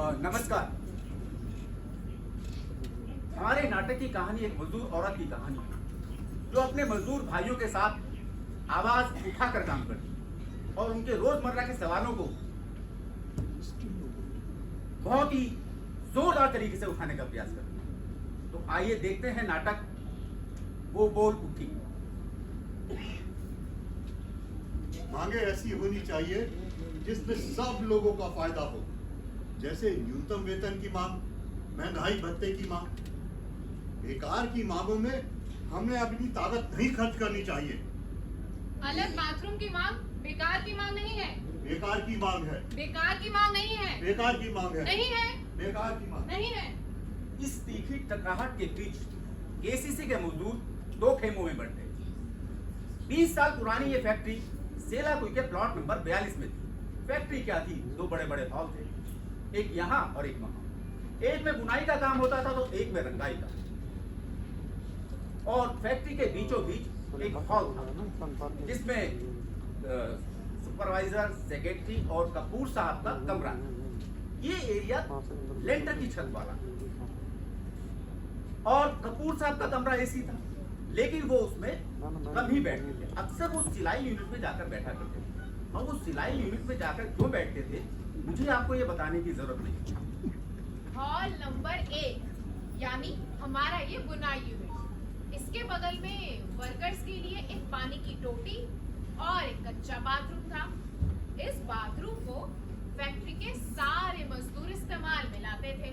नमस्कार। हमारे नाटक की कहानी एक मजदूर औरत की कहानी है जो अपने मजदूर भाइयों के साथ आवाज उठाकर काम करती है और उनके रोजमर्रा के सवालों को बहुत ही जोरदार तरीके से उठाने का प्रयास करती है। तो आइए देखते हैं नाटक वो बोल उठी। मांगे ऐसी होनी चाहिए जिसमें सब लोगों का फायदा हो, जैसे न्यूनतम वेतन की मांग, महंगाई भत्ते की मांग। बेकार की मांगों में हमें अपनी ताकत नहीं खर्च करनी चाहिए। अलग बाथरूम की मांग बेकार की मांग नहीं है। बेकार की मांग है। बेकार की मांग नहीं है। बेकार की मांग है। नहीं है। बेकार की मांग नहीं है। इस तीखी टकराहट के बीच केसीसी के मजदूर दो खेमों में बढ़ते। 20 साल पुरानी ये फैक्ट्री सेलाकुई के प्लॉट नंबर 42 में थी। फैक्ट्री क्या थी, दो बड़े बड़े हॉल थे, एक यहाँ और एक वहां। एक में बुनाई का काम होता था तो एक में रंगाई का। और फैक्ट्री के बीचों बीच एक हॉल था जिसमें सुपरवाइजर, सेक्रेटरी और कपूर साहब का कमरा था। ये एरिया लेंटर की छत वाला और कपूर साहब का कमरा एसी था, लेकिन वो उसमें कम ही बैठते थे। अक्सर वो सिलाई यूनिट में जाकर बैठा करते थे और वो सिलाई यूनिट में जाकर क्यों बैठते थे मुझे आपको ये बताने की जरूरत नहीं। हॉल नंबर 1 यानी हमारा ये बुनाई यूनिट। इसके बगल में वर्कर्स के लिए एक पानी की टोटी और एक कच्चा बाथरूम था। इस बाथरूम को फैक्ट्री के सारे मजदूर इस्तेमाल में लाते थे।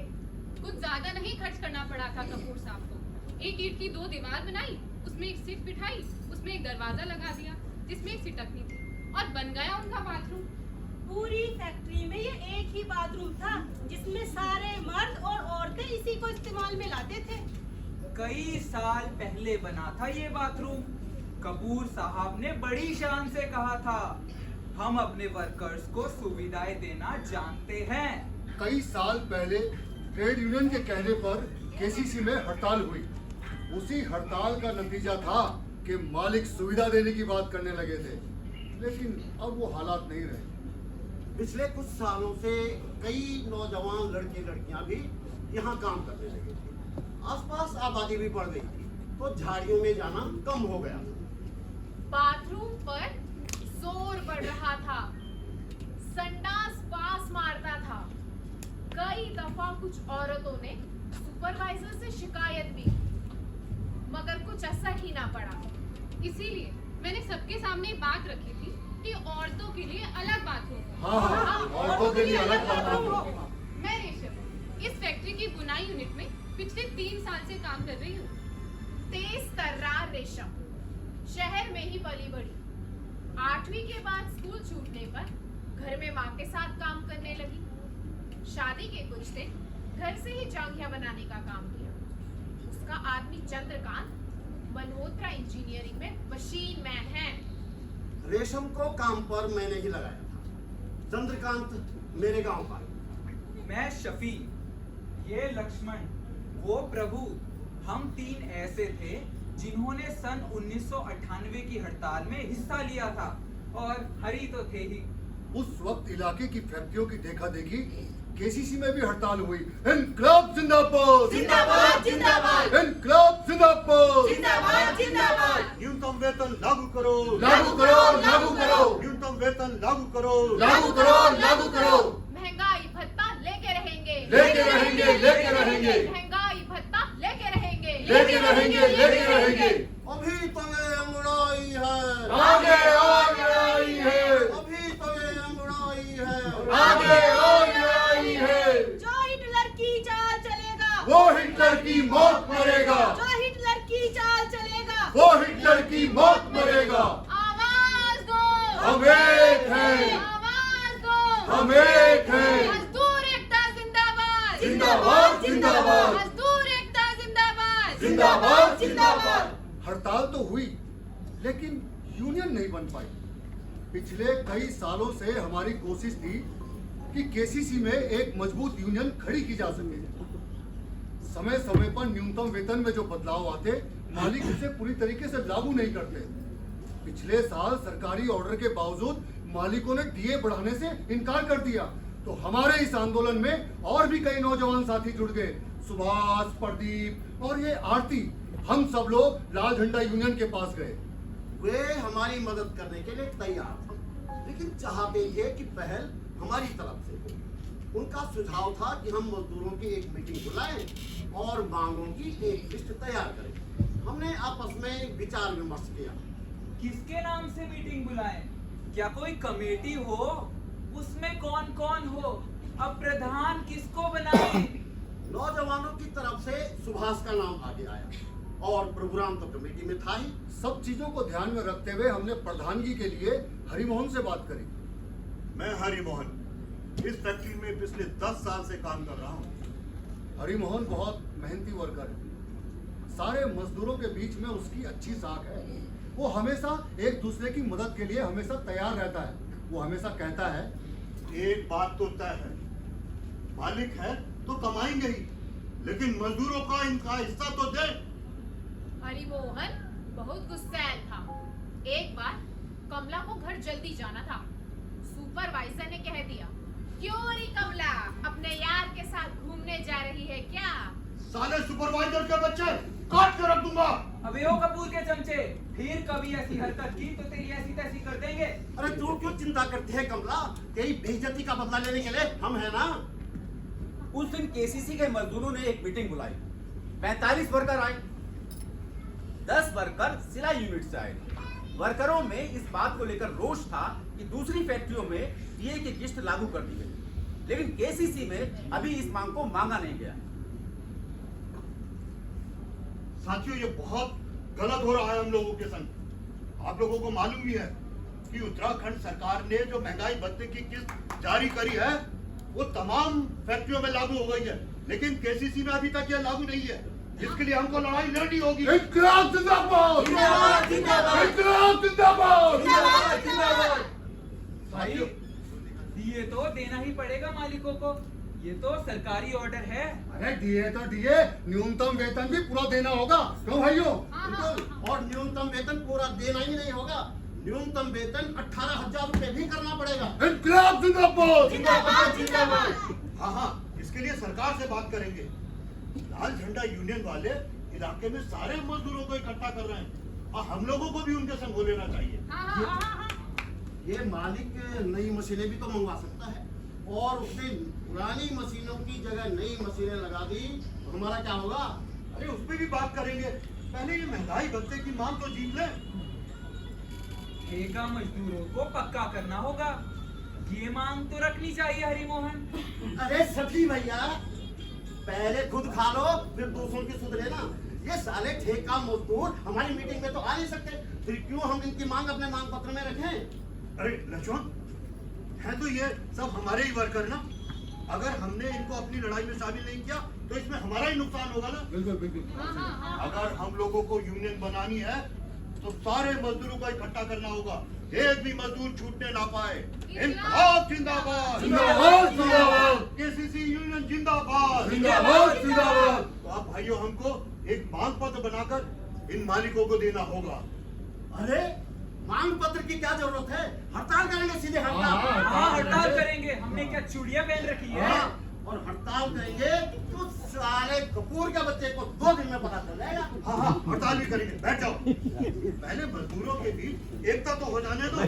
कुछ ज्यादा नहीं खर्च करना पड़ा था कपूर साहब को। एक ईंट की 2 दीवार बनाई, उसमें एक सीट बिठाई, उसमें एक दरवाजा लगा दिया जिसमें एक सिटकनी थी और बन गया उनका बाथरूम। पूरी फैक्ट्री में ये एक ही बाथरूम था जिसमें सारे मर्द और औरतें इसी को इस्तेमाल में लाते थे। कई साल पहले बना था ये बाथरूम। कपूर साहब ने बड़ी शान से कहा था, हम अपने वर्कर्स को सुविधाएं देना जानते हैं। कई साल पहले ट्रेड यूनियन के कहने पर केसीसी में हड़ताल हुई। उसी हड़ताल का नतीजा था कि मालिक सुविधा देने की बात करने लगे थे, लेकिन अब वो हालात नहीं रहे। पिछले कुछ सालों से कई नौजवान लड़के लड़कियां भी यहाँ काम करने लगे थे। आसपास आबादी भी बढ़ गई थी तो झाड़ियों में जाना कम हो गया। बाथरूम पर जोर बढ़ रहा था, संडास पास मारता था। कई दफा कुछ औरतों ने सुपरवाइजर से शिकायत भी, मगर कुछ असर ही ना पड़ा। इसीलिए मैंने सबके सामने बात रखी थी कि औरतों के लिए अलग बाथरूम हो। हाँ, औरतों के लिए अलग बाथरूम हो। मैं रेशम इस फैक्ट्री की बुनाई यूनिट में पिछले 3 साल से काम कर रही हूँ। तेज तर्रार रेशम शहर में ही पली बड़ी। 8वीं के बाद स्कूल छूटने पर घर में माँ के साथ काम करने लगी। शादी के कुछ दिन घर से ही जांघिया बनाने का काम किया। उसका आदमी चंद्रकांत मल्होत्रा इंजीनियरिंग में मशीन मैन है। रेशम को काम पर मैंने ही लगाया था। चंद्रकांत मेरे गांव का है। मैं शफी, ये लक्ष्मण, वो प्रभु। हम 3 ऐसे थे जिन्होंने सन 1998 की हड़ताल में हिस्सा लिया था और हरी तो थे ही। उस वक्त इलाके की फैक्ट्रियों की देखा देखी केसीसी में भी हड़ताल हुई। इनकलाब जिंदाबाद, जिंदाबाद, जिंदाबाद, इनकलाब जिंदाबाद, जिंदाबाद, जिंदाबाद। न्यूनतम वेतन लागू करो, लागू करो, लागू करो। न्यूनतम वेतन लागू करो, लागू करो, लागू करो। महंगाई भत्ता लेके रहेंगे, लेके रहेंगे, लेके रहेंगे, महंगाई भत्ता लेके रहेंगे, लेके रहेंगे, लेके रहेंगे। अभी तो ये अंगड़ाई है, आगे और लड़ाई है, अभी तो ये अंगड़ाई है, आगे और लड़ाई है। जो हिटलर की चाल चलेगा, वो हिटलर की मौत मरेगा, जो हिटलर की चाल चलेगा, वो हिटलर की मौत मरेगा। आवाज दो, हम एक हैं, आवाज दो, हम एक हैं। मजदूर एकता जिंदाबाद, जिंदाबाद, जिंदाबाद, मजदूर एकता जिंदाबाद, जिंदाबाद, जिंदाबाद। हड़ताल तो हुई लेकिन यूनियन नहीं बन पाई। पिछले कई सालों से हमारी कोशिश थी कि केसीसी में एक मजबूत यूनियन खड़ी की जा सके। समय समय पर न्यूनतम वेतन में जो बदलाव आते मालिक उसे पूरी तरीके से लागू नहीं करते। पिछले साल सरकारी ऑर्डर के बावजूद मालिकों ने डीए बढ़ाने से इनकार कर दिया तो हमारे इस आंदोलन में और भी कई नौजवान साथी जुड़ गए। सुभाष, प्रदीप और ये आरती, हम सब लोग लाल झंडा यूनियन के पास गए। वे हमारी मदद करने के लिए तैयार थे, लेकिन चाहते थे कि पहल हमारी तरफ से हो। उनका सुझाव था कि हम मजदूरों की एक मीटिंग बुलाएं और मांगों की एक लिस्ट तैयार करें। हमने आपस में विचार विमर्श किया। किसके नाम से मीटिंग बुलाएं? क्या कोई कमेटी हो? उसमें कौन कौन हो? अब प्रधान किसको बनाएं? नौजवानों की तरफ से सुभाष का नाम आगे आया और प्रभुराम तो कमेटी में था ही। सब चीजों को ध्यान में रखते हुए हमने प्रधानगी के लिए हरिमोहन से बात करी। मैं हरिमोहन इस फैक्ट्री में पिछले 10 साल से काम कर रहा हूँ। हरिमोहन बहुत मेहनती वर्कर है। सारे मजदूरों के बीच में उसकी अच्छी साख है। वो हमेशा एक दूसरे की मदद के लिए हमेशा तैयार रहता है। वो हमेशा कहता है, एक बात तो तय है, मालिक है तो कमाएंगे ही, लेकिन मजदूरों का इनका हिस्सा तो दे। हरिमोहन बहुत गुस्सैल था। एक बार कमला को घर जल्दी जाना था। सुपरवाइजर ने कह दिया, क्यों रे कमला, अपने यार के साथ घूमने जा रही है क्या? साले सुपरवाइजर के बच्चे काट के रख दूंगा। अबे ओ कपूर के चमचे, फिर कभी ऐसी हरकत की तो तेरी ऐसी तैसी कर देंगे। अरे तू क्यों चिंता करते है कमला? तेरी बेइज्जती का बदला लेने के लिए हम है ना। उस दिन केसीसी के मजदूरों ने एक मीटिंग बुलाई। 45 वर्कर आए, 10 वर्कर सिलाई यूनिट से आए। वर्करों में इस बात को लेकर रोष था कि दूसरी फैक्ट्रियों में डीए की किस्त लागू कर दी गई, लेकिन केसीसी में अभी इस मांग को मांगा नहीं गया। साथियों, ये बहुत गलत हो रहा है हम लोगों के संग। आप लोगों को मालूम ही है कि उत्तराखंड सरकार ने जो महंगाई भत्ते की किस्त जारी करी है वो तमाम फैक्ट्रियों में लागू हो गई है, लेकिन केसीसी में अभी तक यह लागू नहीं है। इसके लिए हमको लड़ाई लड़नी होगी। इनकलाब जिंदाबाद! जिंदाबाद, जिंदाबाद! इनकलाब जिंदाबाद! जिंदाबाद, जिंदाबाद! भाई, ये तो देना ही पड़ेगा मालिकों को। ये तो सरकारी ऑर्डर है। अरे डीए तो डीए, न्यूनतम वेतन भी पूरा देना होगा, क्यों भाइयों? बिल्कुल, और न्यूनतम वेतन पूरा देना ही नहीं होगा, न्यूनतम वेतन 18,000 रुपए भी करना पड़ेगा। इनकलाब जिंदाबाद! जिंदाबाद, जिंदाबाद! हाँ हाँ, इसके लिए सरकार से बात करेंगे। लाल झंडा यूनियन वाले इलाके में सारे मजदूरों को इकट्ठा कर रहे हैं और हम लोगों को भी उनके संग हो लेना चाहिए। ये मालिक नई मशीनें भी तो मंगवा सकता है, और उसने पुरानी मशीनों की जगह नई मशीनें लगा दी तो हमारा क्या होगा? अरे उस पर भी बात करेंगे, पहले ये महंगाई भत्ते की मांग तो जीत ले। ठेका मजदूरों को पक्का करना होगा, ये मांग तो रखनी चाहिए हरिमोहन। अरे सभी भैया, पहले खुद खा लो फिर दूसरों की सुध लेना। ये साले ठेका मजदूर हमारी मीटिंग में तो आ नहीं सकते, फिर क्यों हम इनकी मांग अपने मांग पत्र में रखें? अरे लक्ष्मण, है तो ये सब हमारे ही वर्कर ना। अगर हमने इनको अपनी लड़ाई में शामिल नहीं किया तो इसमें हमारा ही नुकसान होगा ना। बिल्कुल बिल्कुल। अगर हम लोगों को यूनियन बनानी है तो सारे मजदूरों को इकट्ठा करना होगा, एक भी मजदूर छूटने ना पाए। इनकलाब जिंदाबाद! जिंदाबाद, जिंदाबाद! केसीसी यूनियन जिंदाबाद! जिंदाबाद, जिंदाबाद! तो अब भाइयों, हमको एक मांग पत्र बनाकर इन मालिकों को देना होगा। अरे मांग पत्र की क्या जरूरत है? हड़ताल करेंगे, सीधे हड़ताल। हाँ, हड़ताल करेंगे। हमने क्या चूड़ियां पहन रखी है? हाँ, और हड़ताल करेंगे तो साले कपूर के बच्चे को 2 दिन में पता चल जाएगा। हाँ हाँ, हड़ताल भी करेंगे, बैठ जाओ। पहले मजदूरों के बीच एकता तो हो जाने दो।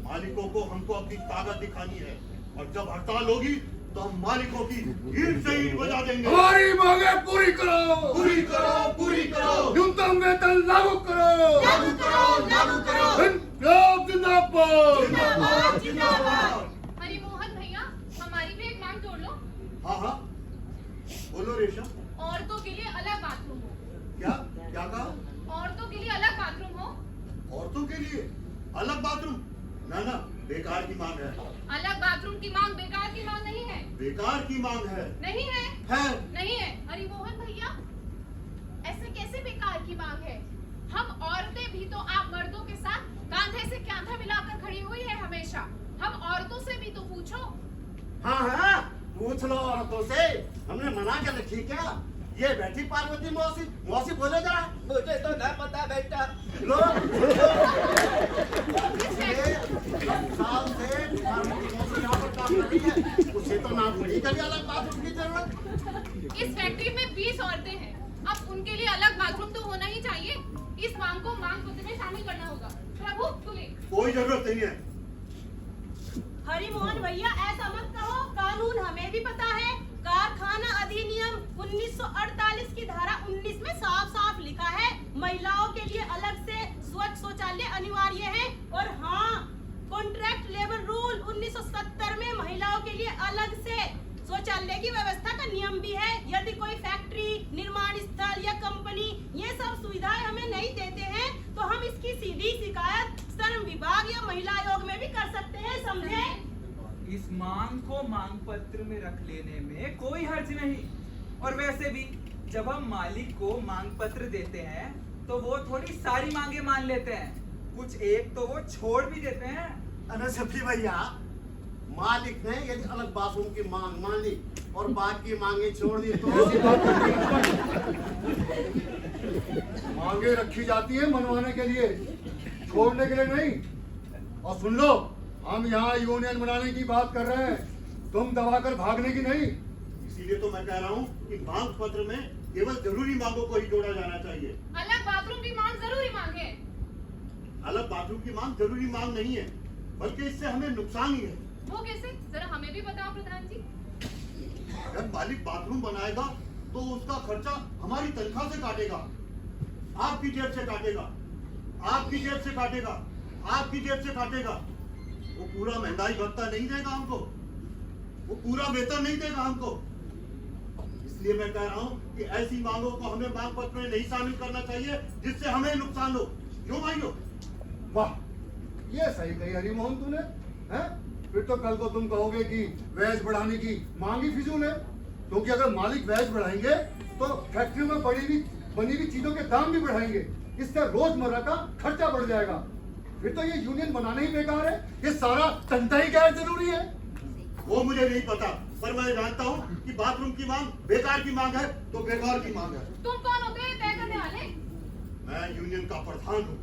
मालिकों को हमको अपनी ताकत दिखानी है, और जब हड़ताल होगी तो हम मालिकों की ईंट से ईंट बजा देंगे। हमारी मांगे पूरी करो! पूरी करो, पूरी करो! न्यूनतम वेतन लागू करो! लागू करो, लागू करो! इनकलाब जिंदाबाद! जिंदाबाद, जिंदाबाद! हरिमोहन भैया, हमारी भी एक मांग जोड़ लो। हाँ हाँ, बोलो रेशम। औरतों के लिए अलग बाथरूम हो। क्या क्या कहा? औरतों के लिए अलग बाथरूम हो। औरतों के लिए अलग बाथरूम? ना ना, बेकार की मांग है। अलग बाथरूम की मांग बेकार की मांग नहीं है। बेकार की मांग है। नहीं है, है। नहीं है। हरिमोहन भैया, ऐसे कैसे बेकार की मांग है? हम औरतें भी तो आप मर्दों के साथ कांधे से कांधा मिलाकर खड़ी हुई है हमेशा। हम औरतों से भी तो पूछो। हाँ हाँ, पूछ लो औरतों से, हमने मना कर रखी क्या? ये बैठी पार्वती मौसी, मौसी बोले जरा। मुझे तो ना पता बेटा। लो, पिछले 10 साल से पार्वती मौसी यहाँ पर अब उनके लिए अलग बाथरूम तो होना ही चाहिए। इस मांग को मांग पत्र में शामिल करना होगा। प्रभु तुम्हें कोई जरूरत नहीं है। हरिमोहन भैया ऐसा मत कहो, कानून हमें भी पता है। कारखाना अधिनियम 1948 की धारा 19 में साफ साफ लिखा है महिलाओं के लिए अलग से स्वच्छ शौचालय अनिवार्य है। और हाँ, कॉन्ट्रैक्ट लेबर रूल 1970 में महिलाओं के लिए अलग से शौचालय की व्यवस्था का नियम भी है। यदि कोई फैक्ट्री, निर्माण स्थल या कंपनी ये सब सुविधाएं हमें नहीं देते हैं तो हम इसकी सीधी शिकायत श्रम विभाग या महिला आयोग में भी कर सकते हैं, समझे? इस मांग को मांग पत्र में रख लेने में कोई हर्ज नहीं। और वैसे भी जब हम मालिक को मांग पत्र देते हैं तो वो थोड़ी सारी मांगे मान लेते हैं, कुछ एक तो वो छोड़ भी देते हैं। अरे सफी भैया, मालिक ने यदि अलग बाथरूम की मांग मान ली और बाकी मांगे छोड़ दी तो ऐसी बात नहीं। मांगे रखी जाती है मनवाने के लिए, छोड़ने के लिए नहीं। और सुन लो, हम यहाँ यूनियन बनाने की बात कर रहे हैं, तुम दबाकर भागने की नहीं। इसीलिए तो मैं कह रहा हूँ कि मांग पत्र में केवल जरूरी मांगों को ही जोड़ा जाना चाहिए। अलग बाथरूम की मांग जरूरी मांग है। अलग बाथरूम की मांग जरूरी मांग नहीं है, बल्कि इससे हमें नुकसान ही है। वो कैसे, जरा हमें भी बताओ प्रधान जी। अगर मालिक बाथरूम बनाएगा तो उसका खर्चा हमारी तनख्वाह से काटेगा, आपकी जेब से काटेगा, आपकी जेब से काटेगा, आपकी जेब से काटेगा। वो पूरा महंगाई भत्ता नहीं देगा हमको, वो पूरा वेतन नहीं देगा हमको। इसलिए मैं कह रहा हूँ कि ऐसी मांगों को हमें मांग पत्र में नहीं शामिल करना चाहिए जिससे हमें नुकसान हो। क्यों भाइयों? वाह, ये सही कही हरिमोहन तूने, हैं? फिर तो कल को तुम कहोगे कि वैज बढ़ाने की मांग ही फिजूल है, क्योंकि अगर मालिक वैज बढ़ाएंगे तो फैक्ट्री में बनी हुई चीजों के दाम भी बढ़ाएंगे, इससे रोजमर्रा का खर्चा बढ़ जाएगा। फिर तो ये यूनियन बनाना ही बेकार है, ये सारा तंता ही गैर जरूरी है। वो मुझे नहीं पता, पर मैं जानता हूँ कि बाथरूम की मांग बेकार की मांग है तो बेकार की मांग है। तुम कौन होते हैं तय करने वाले? मैं यूनियन का प्रधान हूँ।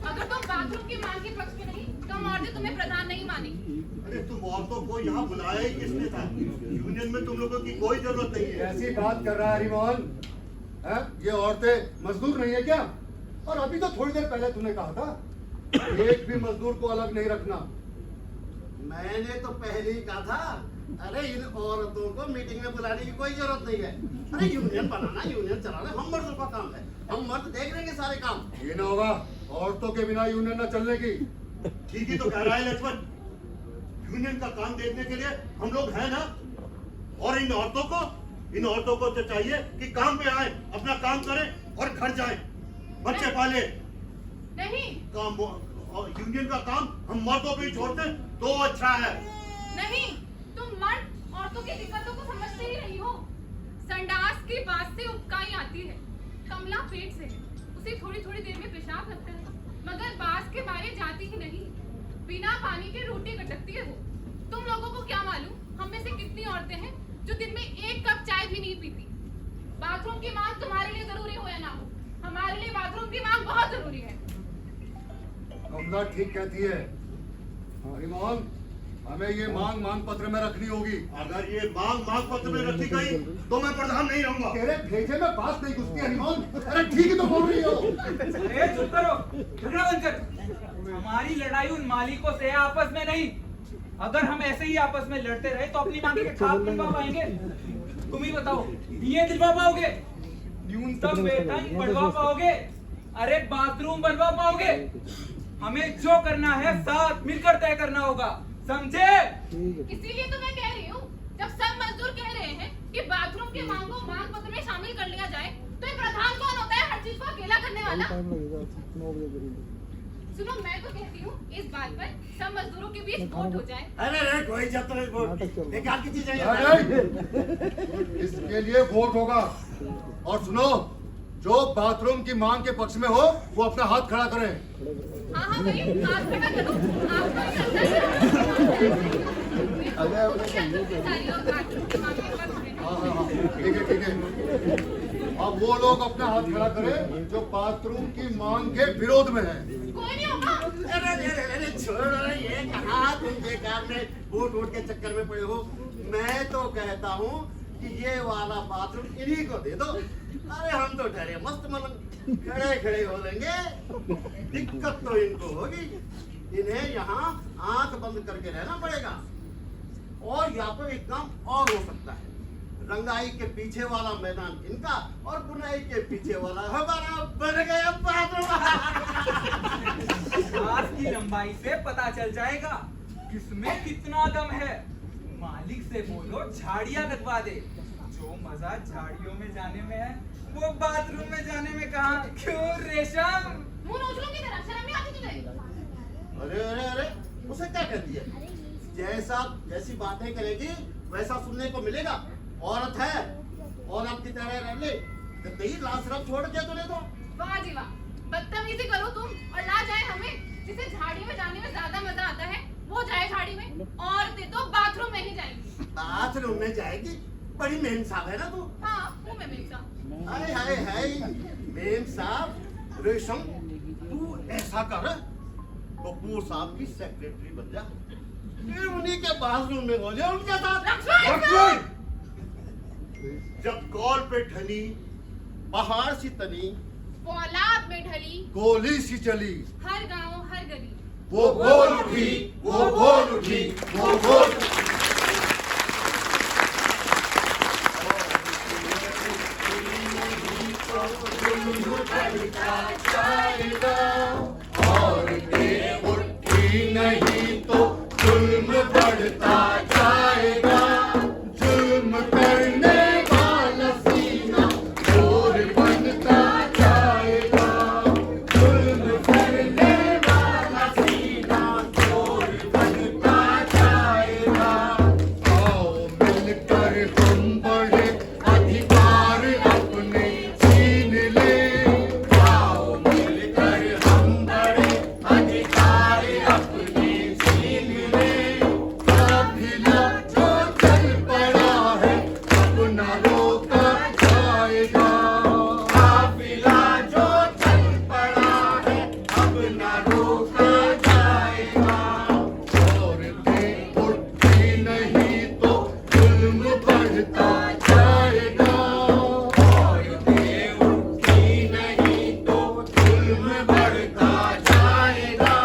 अगर तुम बाथरूम की मांग के पक्ष में नहीं तो हम औरतें तुम्हें प्रधान नहीं मानेंगी। अरे तुम औरतों को यहाँ बुलाया ही किसने था? यूनियन में तुम लोगों की कोई जरूरत नहीं है। ऐसी बात कर रहा है हरिमोहन, हैं? ये औरतें मजदूर नहीं है क्या? और अभी तो थोड़ी देर पहले तूने कहा था एक भी मजदूर को अलग नहीं रखना। मैंने तो पहले ही कहा था, अरे इन औरतों को मीटिंग में बुलाने की कोई जरूरत नहीं है। अरे यूनियन बनाना, यूनियन चलाना हम मर्दों का काम है, हम मर्द देख लेंगे सारे काम। ये ना होगा औरतों के बिना यूनियन न चलने की। ठीक ही तो कह रहा है लक्ष्मण, यूनियन का काम देखने के लिए हम लोग हैं ना। और इन औरतों को तो चाहिए कि काम पे आए, अपना काम करें और घर जाएं, बच्चे पाले। नहीं काम यूनियन का काम हम मर्दों पे ही छोड़ते तो अच्छा है। नहीं, तुम मर्द औरतों की दिक्कतों को समझते ही नहीं हो। संडास की बात से उबकाई आती है, कमला पेट से है, उसे थोड़ी थोड़ी देर में पेशाब लगता है, मगर बास के मारे जाती ही नहीं। बिना पानी के रोटी गटकती है वो। तुम लोगों को क्या मालूम हम में से कितनी औरतें हैं जो दिन में 1 कप चाय भी नहीं पीती। बाथरूम की मांग तुम्हारे लिए जरूरी हो या ना हो, हमारे लिए बाथरूम की मांग बहुत जरूरी है। कमला ठीक कहती है हरिमोहन, हमें ये मांग पत्र में रखनी होगी। अगर ये मांग पत्र में रखी गई तो मैं प्रधान नहीं रहूंगा। तेरे भेजे में बात नहीं घुसती हरिमोहन। अरे ठीक ही तो बोल रही हो। अरे चुप करो, झगड़ा बंद कर। हमारी लड़ाई उन मालिकों से है, आपस में नहीं। अगर हम ऐसे ही आपस में लड़ते रहे तो अपनी मांग के खाप दिलवा पाएंगे? तुम ही बताओ, दिए दिलवा पाओगे? न्यूनतम वेतन बढ़वा पाओगे? अरे बाथरूम बनवा पाओगे? हमें जो करना है साथ मिलकर तय करना होगा, समझे? इसीलिए तो मैं कह रही हूँ, जब सब मजदूर कह रहे हैं कि बाथरूम की मांग को मांग पत्र में शामिल कर लिया जाए, तो ये प्रधान कौन होता है हर चीज को अकेला करने वाला? सुनो, मैं तो कहती हूँ इस बात पर सब मजदूरों के बीच वोट हो जाए। अरे कोई जब तक वोट बेकार की चीजें इसके लिए वोट होगा। और सुनो, जो बाथरूम की मांग के पक्ष में हो वो अपना हाथ खड़ा करें। हाँ भाई, हाथ खड़ा करो। आपको हाँ, ठीक है। अब वो लोग अपना हाथ खड़ा करें जो बाथरूम की मांग के विरोध में है। कोई नहीं होगा। अरे छोड़ो, ये कहाँ तुम बेकार में वोट के चक्कर में पड़े हो। मैं तो कहता हूँ कि ये वाला बाथरूम इन्हीं को दे दो। अरे हम तो डरे मस्त मन खड़े हो लेंगे। दिक्कत तो इनको होगी, इन्हें यहाँ आंख बंद करके रहना पड़ेगा। और या तो एक काम और हो सकता है, रंगाई के पीछे वाला मैदान इनका और बुनाई के पीछे वाला हमारा बन गया बाथरूम। घास की लंबाई से पता चल जाएगा किसमें कितना दम है। मालिक से बोलो झाड़ियां लगवा दे। जो मजा झाड़ियों में जाने में है वो बाथरूम में जाने में कहाँ। क्यों रेशम? मुंह नोच लो की तरह, शर्म नहीं आती तुझे? अरे उसे क्या कहती है? जैसी बातें करेगी वैसा सुनने को मिलेगा। औरत है, औरत की तरह रह ले। लाश रब छोड़ के तो ले दो। वाह जी वाह, बदतमीजी करो तुम और ला जाए हमें। जिसे झाड़ी में जाने में ज्यादा मजा आता है वो जाए झाड़ी में, औरतें तो बाथरूम में ही जाएंगी। बाथरूम में जाएगी? बड़ी मेम साहब है ना तू। हाँ हूँ मैं मेम साहब। हाय मेम साहब। रेशम तू ऐसा कर, कपूर साहब की सेक्रेटरी बन जा, फिर उन्हीं के बाथरूम में हो जाए उनके साथ। लक्ष्मण! जब कॉल पे ढली पहाड़ सी तनी, फौलाद में ढली गोली सी चली, हर गांव हर गली। वो बोल उठी, वो बोल उठी, वो बोल उठी। नहीं तो जुल्म बढ़ता जाएगा, जुल्म करने वाला सीना चोर बनता जाएगा, जुल्म करने वाला सीना चोर बनता जाएगा। आओ मिलकर हम बड़े अधिकार अपने छीन ले, आओ मिलकर हम बड़े अधिकार अपने छीन ले। काफिला जो चल पड़ा है अब न रोका जाएगा, काफिला जो चल पड़ा है अब न रोका जाएगा। औरतें उठती नहीं तो जुल्म बढ़ता जाएगा, औरतें उठती नहीं तो जुल्म बढ़ता जाएगा।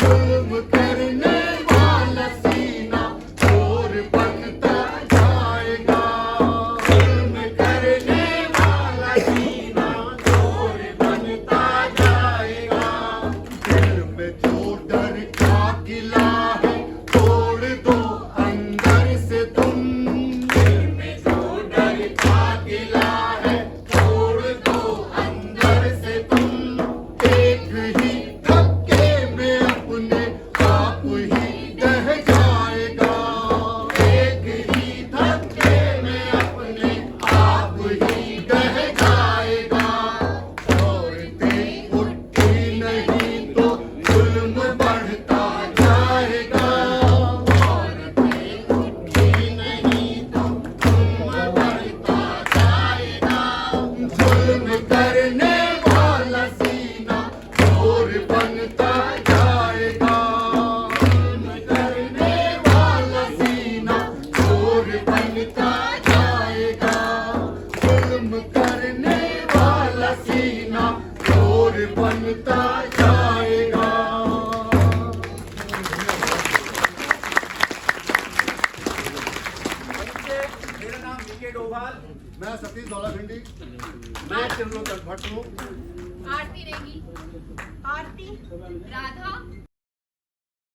जुल्म करने वाला सीना चोर बनता जाएगा, जुल्म करने वाला सीना चोर बनता जाएगा। दिल में जो डर का किला है तोड़ दो अंदर से तुम, दिल में जो डर का किला है तोड़ दो अंदर से तुम। एक ही धक्के में अपने आप ही दह जाएगा, एक ही धक्के में अपने आप ही दह जाएगा। औरतें उठती नहीं तो जुल्म बढ़ता जाएगा, औरतें उठती नहीं तो जुल्म बढ़ता जाएगा। जुल्म करने वाला सीना चोर बनता जाएगा, जुल्म करने वाला सीना चोर बनता जाएगा, जुल्म करने वाला सीना चोर बनता जाएगा। मेरा नाम वीके डोभाल। मैं सतीश दौलाखंडी। मैं त्रिलोक भट्ट हूँ। आरती रहेगी, आरती राधा